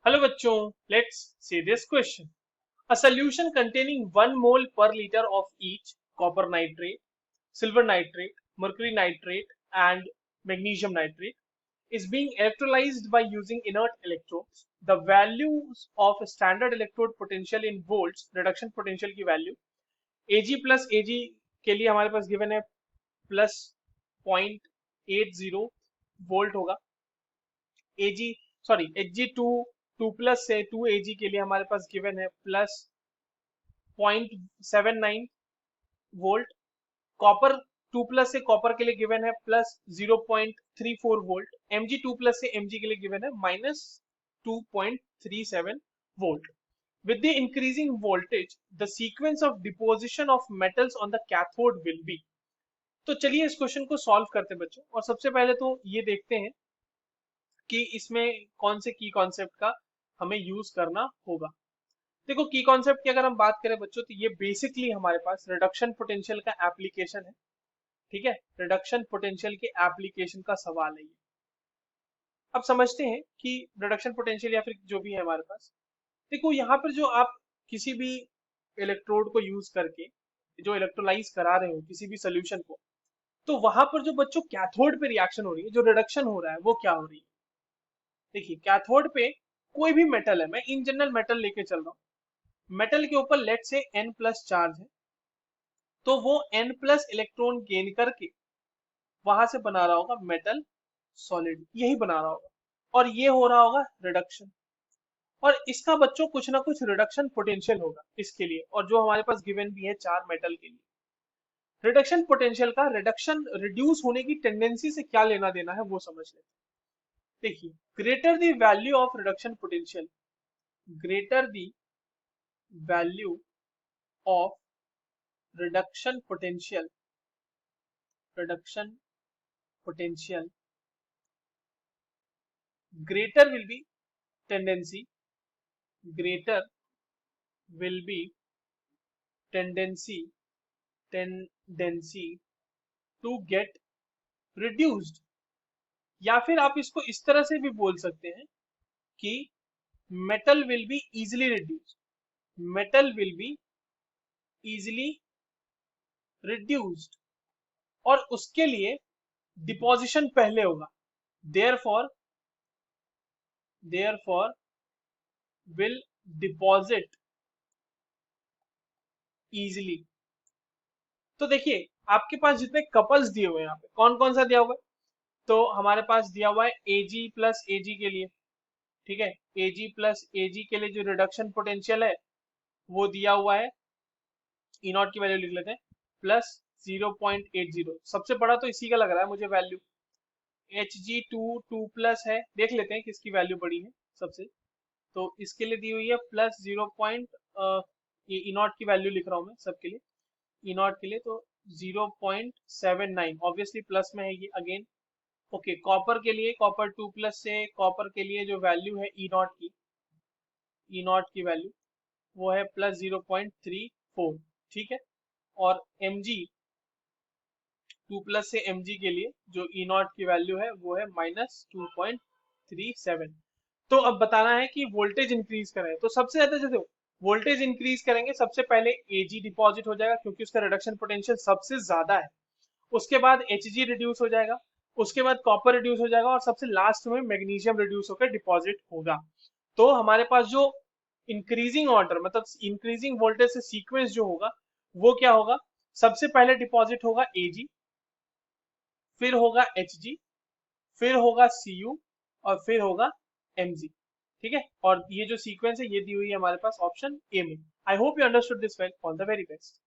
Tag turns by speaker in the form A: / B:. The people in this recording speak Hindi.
A: हेलो बच्चों, let's see this question. A solution containing 1 mole per liter of each copper nitrate, silver nitrate, mercury nitrate, and magnesium nitrate is being electrolyzed by using inert electrodes. The values of standard electrode potential in volts, reduction potential की value Ag plus Ag के लिए हमारे पास given है plus 0.80 वोल्ट होगा. Ag सॉरी Hg 2 प्लस से 2 Ag के लिए हमारे पास गिवन है प्लस 0.79 वोल्ट. कॉपर 2 प्लस से कॉपर के लिए गिवन है प्लस 0.34 वोल्ट. Mg 2 प्लस से Mg के लिए गिवन है minus 2.37 volt. With the increasing voltage, the sequence of deposition of metals on the cathode will be. तो चलिए इस क्वेश्चन को सॉल्व करते हैं बच्चों. और सबसे पहले तो ये देखते हैं कि इसमें कौन से की कॉन्सेप्ट का हमें यूज करना होगा. देखो, की कॉन्सेप्ट की अगर हम बात करें बच्चों तो ये बेसिकली हमारे पास रिडक्शन पोटेंशियल का एप्लीकेशन है. ठीक है, रिडक्शन पोटेंशियल के एप्लीकेशन का सवाल है ये. अब समझते हैं कि रिडक्शन पोटेंशियल या फिर जो भी है हमारे पास. देखो, यहाँ पर जो आप किसी भी इलेक्ट्रोड को यूज करके जो इलेक्ट्रोलाइज करा रहे हो किसी भी सोल्यूशन को, तो वहां पर जो बच्चों कैथोड पे रिएक्शन हो रही है, जो रिडक्शन हो रहा है वो क्या हो रही है. देखिए, कैथोड पे कोई भी मेटल है, मैं इन जनरल मेटल लेके चल रहा हूँ. मेटल के ऊपर लेट से n प्लस चार्ज है, तो वो n प्लस इलेक्ट्रॉन गेन करके वहां से बना रहा होगा मेटल सॉलिड, यही बना रहा होगा. और ये हो रहा होगा रिडक्शन. और इसका बच्चों कुछ ना कुछ रिडक्शन पोटेंशियल होगा इसके लिए, और जो हमारे पास गिवन भी है चार मेटल के लिए. रिडक्शन पोटेंशियल का रिडक्शन रिड्यूस होने की टेंडेंसी से क्या लेना देना है वो समझ लेते हैं. देखिए, greater the value of reduction potential, greater the value of reduction potential, reduction potential, greater will be tendency, greater will be tendency, tendency to get reduced. या फिर आप इसको इस तरह से भी बोल सकते हैं कि metal will be easily reduced, metal will be easily reduced. और उसके लिए डिपोजिशन पहले होगा, therefore will deposit easily. तो देखिए, आपके पास जितने कपल्स दिए हुए हैं यहाँ पे कौन कौन सा दिया हुआ है, तो हमारे पास दिया हुआ है Ag प्लस Ag के लिए. ठीक है, Ag प्लस Ag के लिए जो रिडक्शन पोटेंशियल है वो दिया हुआ है, ई नॉट की वैल्यू लिख लेते हैं प्लस 0.80. सबसे बड़ा तो इसी का लग रहा है मुझे वैल्यू. Hg 2 प्लस है, देख लेते हैं किसकी वैल्यू बड़ी है सबसे. तो इसके लिए दी हुई है प्लस 0. ये ई नॉट की वैल्यू लिख रहा हूँ मैं सबके लिए. ई नॉट के लिए तो 0.79, ऑब्वियसली प्लस में है ये अगेन. ओके, कॉपर के लिए, कॉपर 2 प्लस से कॉपर के लिए जो वैल्यू है ई नॉट की वैल्यू वो है प्लस 0.34. ठीक है, और Mg 2 प्लस से Mg के लिए जो ई नॉट की वैल्यू है वो है माइनस 2.37. तो अब बताना है कि वोल्टेज इंक्रीज करें, तो सबसे ज्यादा जैसे वोल्टेज इंक्रीज करेंगे सबसे पहले Ag डिपॉजिट हो जाएगा क्योंकि उसका रिडक्शन पोटेंशियल सबसे ज्यादा है. उसके बाद Hg रिड्यूस हो जाएगा, उसके बाद कॉपर रिड्यूस हो जाएगा, और सबसे लास्ट में मैग्नीशियम रिड्यूस होकर डिपॉजिट होगा. तो हमारे पास जो इंक्रीजिंग ऑर्डर मतलब इंक्रीजिंग वोल्टेज से सीक्वेंस जो होगा वो क्या होगा, सबसे पहले डिपॉजिट होगा Ag, फिर होगा Hg, फिर होगा Cu, और फिर होगा Mg. ठीक है, और ये जो सीक्वेंस है ये दी हुई है हमारे पास ऑप्शन ए में. I hope you understood this well. All the very best.